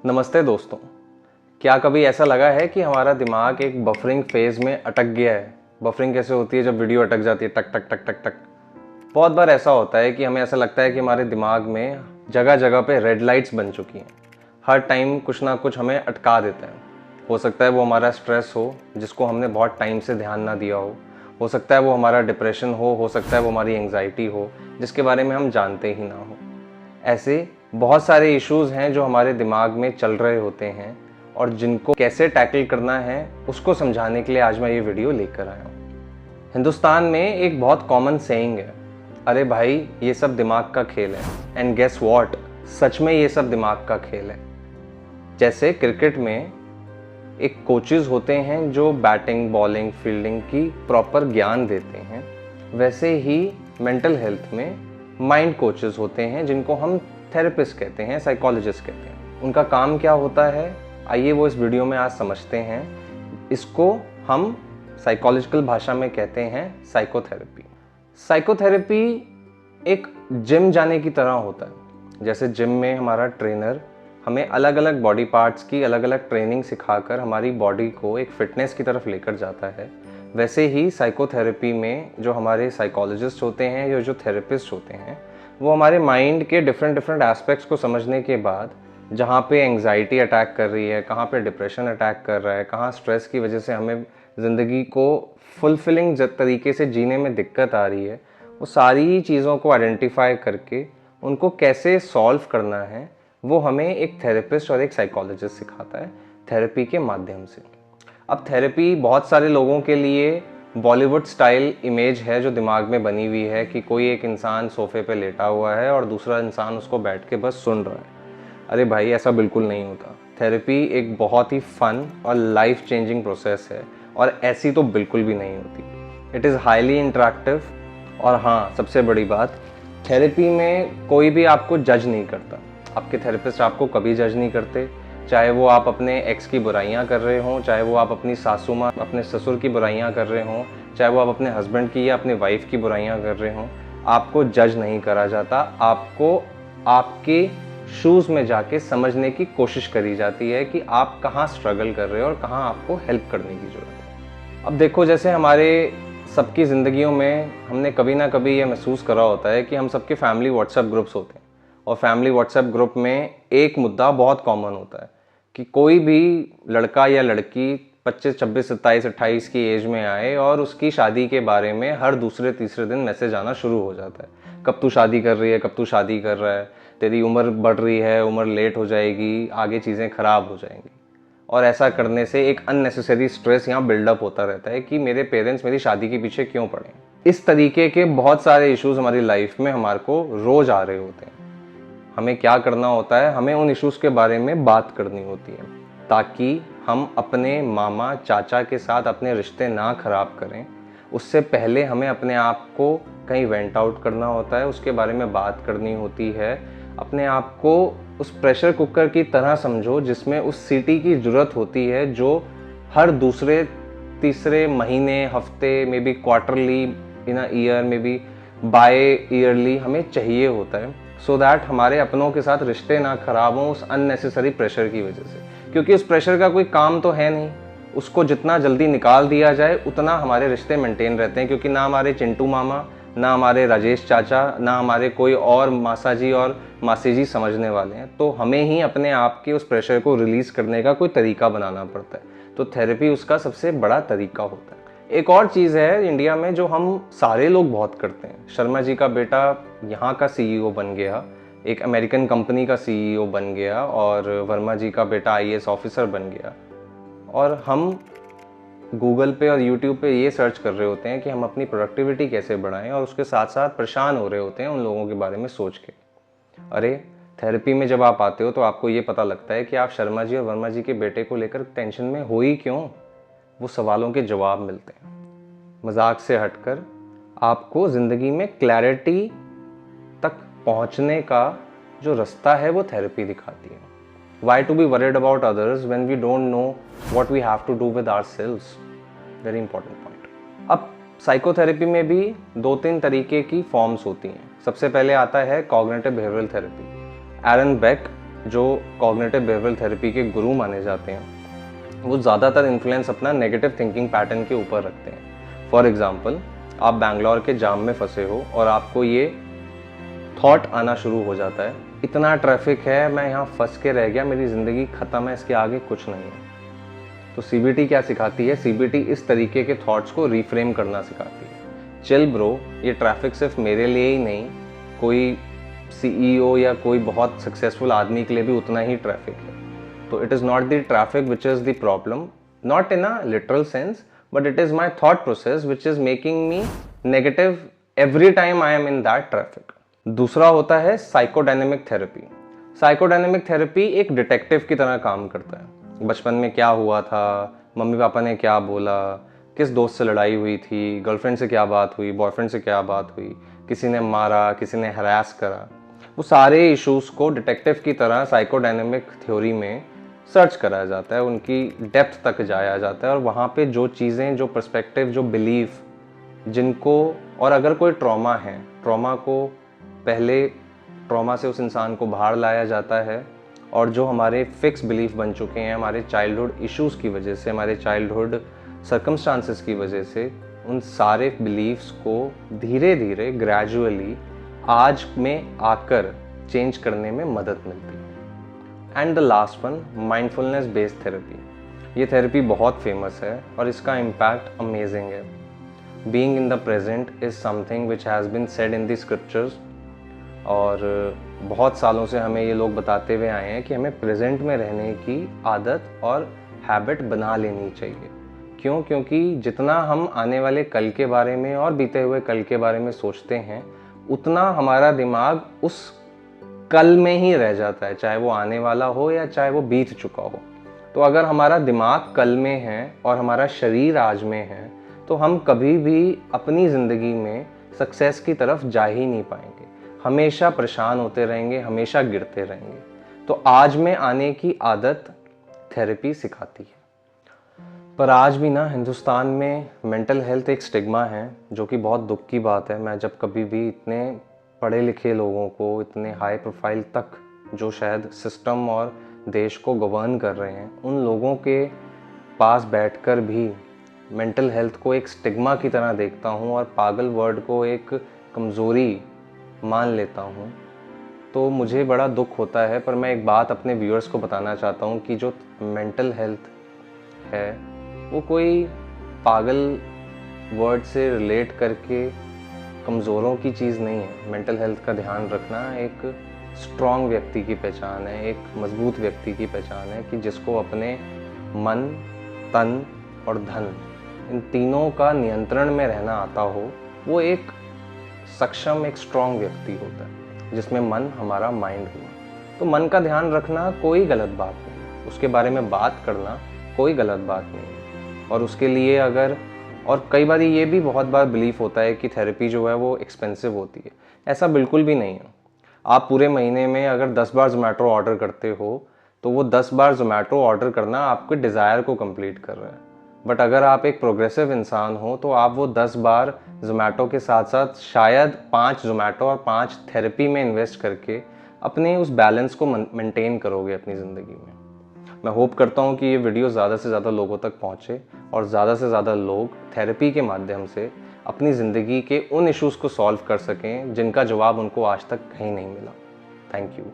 नमस्ते दोस्तों। क्या कभी ऐसा लगा है कि हमारा दिमाग एक बफरिंग फेज में अटक गया है? बफरिंग कैसे होती है? जब वीडियो अटक जाती है, टक टक टक टक टक। बहुत बार ऐसा होता है कि हमें ऐसा लगता है कि हमारे दिमाग में जगह जगह पे रेड लाइट्स बन चुकी हैं। हर टाइम कुछ ना कुछ हमें अटका देता है। हो सकता है वो हमारा स्ट्रेस हो जिसको हमने बहुत टाइम से ध्यान ना दिया हो सकता है वो हमारा डिप्रेशन हो सकता है वो हमारी एंग्जाइटी हो जिसके बारे में हम जानते ही ना हो। ऐसे बहुत सारे इश्यूज हैं जो हमारे दिमाग में चल रहे होते हैं और जिनको कैसे टैकल करना है उसको समझाने के लिए आज मैं ये वीडियो लेकर आया हूँ। हिंदुस्तान में एक बहुत कॉमन सेइंग है, अरे भाई ये सब दिमाग का खेल है। एंड गेस व्हाट, सच में ये सब दिमाग का खेल है। जैसे क्रिकेट में एक कोचेज होते हैं जो बैटिंग बॉलिंग फील्डिंग की प्रॉपर ज्ञान देते हैं, वैसे ही मेंटल हेल्थ में माइंड कोचेस होते हैं जिनको हम थेरेपिस्ट कहते हैं, साइकोलॉजिस्ट कहते हैं। उनका काम क्या होता है, आइए वो इस वीडियो में आज समझते हैं। इसको हम साइकोलॉजिकल भाषा में कहते हैं साइकोथेरेपी। साइकोथेरेपी एक जिम जाने की तरह होता है। जैसे जिम में हमारा ट्रेनर हमें अलग अलग बॉडी पार्ट्स की अलग अलग ट्रेनिंग सिखाकर हमारी बॉडी को एक फिटनेस की तरफ लेकर जाता है, वैसे ही साइकोथेरेपी में जो हमारे साइकोलॉजिस्ट होते हैं या जो थेरेपिस्ट होते हैं वो हमारे माइंड के डिफरेंट एस्पेक्ट्स को समझने के बाद जहाँ पे एंग्जाइटी अटैक कर रही है, कहाँ पे डिप्रेशन अटैक कर रहा है, कहाँ स्ट्रेस की वजह से हमें ज़िंदगी को फुलफिलिंग तरीके से जीने में दिक्कत आ रही है, वो सारी चीज़ों को आइडेंटिफाई करके उनको कैसे सॉल्व करना है वो हमें एक थेरेपिस्ट और एक साइकोलॉजिस्ट सिखाता है थेरेपी के माध्यम से। अब थेरेपी बहुत सारे लोगों के लिए बॉलीवुड स्टाइल इमेज है जो दिमाग में बनी हुई है कि कोई एक इंसान सोफे पे लेटा हुआ है और दूसरा इंसान उसको बैठ के बस सुन रहा है। अरे भाई ऐसा बिल्कुल नहीं होता। थेरेपी एक बहुत ही फन और लाइफ चेंजिंग प्रोसेस है और ऐसी तो बिल्कुल भी नहीं होती। It is highly interactive. और हाँ, सबसे बड़ी बात, थेरेपी में कोई भी आपको जज नहीं करता। आपके थेरेपिस्ट आपको कभी जज नहीं करते, चाहे वो आप अपने एक्स की बुराइयां कर रहे हों, चाहे वो आप अपनी सासू माँ अपने ससुर की बुराइयां कर रहे हों, चाहे वो आप अपने हस्बैंड की या अपने वाइफ की बुराइयां कर रहे हों, आपको जज नहीं करा जाता। आपको आपके शूज़ में जाके समझने की कोशिश करी जाती है कि आप कहाँ स्ट्रगल कर रहे हो और कहाँ आपको हेल्प करने की ज़रूरत है। अब देखो, जैसे हमारे सबकी ज़िंदगियों में हमने कभी ना कभी ये महसूस करा होता है कि हम सबके फैमिली व्हाट्सएप ग्रुप्स होते हैं और फैमिली व्हाट्सएप ग्रुप में एक मुद्दा बहुत कॉमन होता है कि कोई भी लड़का या लड़की 25, 26, 27, 28 की एज में आए और उसकी शादी के बारे में हर दूसरे तीसरे दिन मैसेज आना शुरू हो जाता है। कब तू शादी कर रही है, कब तू शादी कर रहा है, तेरी उम्र बढ़ रही है, उम्र लेट हो जाएगी, आगे चीज़ें ख़राब हो जाएंगी। और ऐसा करने से एक अननेसेसरी स्ट्रेस यहाँ बिल्डअप होता रहता है कि मेरे पेरेंट्स मेरी शादी के पीछे क्यों पड़े। इस तरीके के बहुत सारे इश्यूज हमारी लाइफ में हमारे को रोज़ आ रहे होते हैं। हमें क्या करना होता है, हमें उन इश्यूज़ के बारे में बात करनी होती है ताकि हम अपने मामा चाचा के साथ अपने रिश्ते ना ख़राब करें। उससे पहले हमें अपने आप को कहीं वेंट आउट करना होता है, उसके बारे में बात करनी होती है। अपने आप को उस प्रेशर कुकर की तरह समझो जिसमें उस सीटी की ज़रूरत होती है जो हर दूसरे तीसरे महीने, हफ्ते, maybe quarterly, in a year, maybe biyearly हमें चाहिए होता है, सो दैट हमारे अपनों के साथ रिश्ते ना खराब हों उस अननेसेसरी प्रेशर की वजह से। क्योंकि उस प्रेशर का कोई काम तो है नहीं, उसको जितना जल्दी निकाल दिया जाए उतना हमारे रिश्ते मेंटेन रहते हैं। क्योंकि ना हमारे चिंटू मामा, ना हमारे राजेश चाचा, ना हमारे कोई और मासा जी और मासी जी समझने वाले हैं, तो हमें ही अपने आप के उस प्रेशर को रिलीज़ करने का कोई तरीका बनाना पड़ता है। तो थेरेपी उसका सबसे बड़ा तरीका होता है। एक और चीज़ है इंडिया में जो हम सारे लोग बहुत करते हैं। शर्मा जी का बेटा यहाँ का सीईओ बन गया, एक अमेरिकन कंपनी का सीईओ बन गया, और वर्मा जी का बेटा आईएएस ऑफिसर बन गया, और हम गूगल पे और यूट्यूब पे ये सर्च कर रहे होते हैं कि हम अपनी प्रोडक्टिविटी कैसे बढ़ाएं, और उसके साथ साथ परेशान हो रहे होते हैं उन लोगों के बारे में सोच के। अरे थेरेपी में जब आप आते हो तो आपको ये पता लगता है कि आप शर्मा जी और वर्मा जी के बेटे को लेकर टेंशन में हो ही क्यों। वो सवालों के जवाब मिलते हैं। मजाक से हटकर आपको ज़िंदगी में क्लैरिटी तक पहुंचने का जो रास्ता है वो थेरेपी दिखाती है। Why to be worried about others when we don't know what we have to do with ourselves? Very important point. अब साइकोथेरेपी में भी 2-3 तरीके की फॉर्म्स होती हैं। सबसे पहले आता है कॉग्निटिव बिहेवियरल थेरेपी। एरन बेक जो कॉग्निटिव बिहेवियरल थेरेपी के गुरु माने जाते हैं, वो ज़्यादातर इन्फ्लुएंस अपना नेगेटिव थिंकिंग पैटर्न के ऊपर रखते हैं। फॉर एग्जांपल, आप बैंगलोर के जाम में फंसे हो और आपको ये थॉट आना शुरू हो जाता है, इतना ट्रैफिक है, मैं यहाँ फंस के रह गया, मेरी ज़िंदगी ख़त्म है, इसके आगे कुछ नहीं है। तो सीबीटी क्या सिखाती है? सीबीटी इस तरीके के थॉट्स को रिफ्रेम करना सिखाती है। चिल ब्रो, ये ट्रैफिक सिर्फ मेरे लिए ही नहीं, कोई सीईओ या कोई बहुत सक्सेसफुल आदमी के लिए भी उतना ही ट्रैफिक है। तो it is not the traffic which is the problem, not in a literal sense, but it is my thought process which is making me negative every time I am in that traffic. दूसरा होता है psychodynamic therapy. Psychodynamic therapy एक detective की तरह काम करता है। बचपन में क्या हुआ था, मम्मी पापा ने क्या बोला, किस दोस्त से लड़ाई हुई थी, गर्लफ्रेंड से क्या बात हुई, बॉयफ्रेंड से क्या बात हुई, किसी ने मारा, किसी ने हरास करा, वो सारे इश्यूज़ को डिटेक्टिव की तरह साइकोडायनेमिक थ्योरी में सर्च कराया जाता है, उनकी डेप्थ तक जाया जाता है और वहाँ पे जो चीज़ें, जो पर्सपेक्टिव, जो बिलीफ जिनको, और अगर कोई ट्रॉमा है, ट्रॉमा को पहले ट्रॉमा से उस इंसान को बाहर लाया जाता है, और जो हमारे फिक्स बिलीफ बन चुके हैं हमारे चाइल्डहुड इश्यूज़ की वजह से, हमारे चाइल्डहुड सर्कमस्टांसेस की वजह से, उन सारे बिलीफ्स को धीरे धीरे ग्रेजुअली आज में आकर चेंज करने में मदद मिलती है। And the last one, mindfulness based therapy. ये थेरेपी बहुत फेमस है और इसका इम्पैक्ट अमेजिंग है। Being in the present is something which has been said in the scriptures, और बहुत सालों से हमें ये लोग बताते हुए आए हैं कि हमें प्रेजेंट में रहने की आदत और हैबिट बना लेनी चाहिए। क्यों? क्योंकि जितना हम आने वाले कल के बारे में और बीते हुए कल के बारे में सोचते हैं, उतना हमारा दिमाग उस कल में ही रह जाता है, चाहे वो आने वाला हो या चाहे वो बीत चुका हो। तो अगर हमारा दिमाग कल में है और हमारा शरीर आज में है, तो हम कभी भी अपनी ज़िंदगी में सक्सेस की तरफ जा ही नहीं पाएंगे, हमेशा परेशान होते रहेंगे, हमेशा गिरते रहेंगे। तो आज में आने की आदत थेरेपी सिखाती है। पर आज भी ना हिंदुस्तान में मेंटल हेल्थ एक स्टिग्मा है, जो कि बहुत दुख की बात है। मैं जब कभी भी इतने पढ़े लिखे लोगों को, इतने हाई प्रोफाइल तक, जो शायद सिस्टम और देश को गवर्न कर रहे हैं, उन लोगों के पास बैठकर भी मेंटल हेल्थ को एक स्टिग्मा की तरह देखता हूँ और पागल वर्ड को एक कमज़ोरी मान लेता हूँ, तो मुझे बड़ा दुख होता है। पर मैं एक बात अपने व्यूअर्स को बताना चाहता हूँ कि जो मेंटल हेल्थ है वो कोई पागल वर्ड से रिलेट करके कमज़ोरों की चीज़ नहीं है। मेंटल हेल्थ का ध्यान रखना एक स्ट्रॉन्ग व्यक्ति की पहचान है, एक मजबूत व्यक्ति की पहचान है कि जिसको अपने मन, तन और धन, इन तीनों का नियंत्रण में रहना आता हो, वो एक सक्षम, एक स्ट्रॉन्ग व्यक्ति होता है, जिसमें मन हमारा माइंड हुआ। तो मन का ध्यान रखना कोई गलत बात नहीं, उसके बारे में बात करना कोई गलत बात नहीं। और उसके लिए अगर, और कई बार ये भी बहुत बार बिलीफ होता है कि थेरेपी जो है वो एक्सपेंसिव होती है। ऐसा बिल्कुल भी नहीं है। आप पूरे महीने में अगर 10 बार ज़ोमैटो ऑर्डर करते हो, तो वो 10 बार ज़ोमैटो ऑर्डर करना आपके डिज़ायर को कंप्लीट कर रहा है। बट अगर आप एक प्रोग्रेसिव इंसान हो, तो आप वो 10 बार ज़ोमैटो के साथ साथ शायद 5 ज़ोमैटो और 5 थेरेपी में इन्वेस्ट करके अपने उस बैलेंस को मेंटेन करोगे अपनी ज़िंदगी में। मैं होप करता हूँ कि ये वीडियो ज़्यादा से ज़्यादा लोगों तक पहुँचे और ज़्यादा से ज़्यादा लोग थेरेपी के माध्यम से अपनी ज़िंदगी के उन इश्यूज़ को सॉल्व कर सकें जिनका जवाब उनको आज तक कहीं नहीं मिला। Thank you.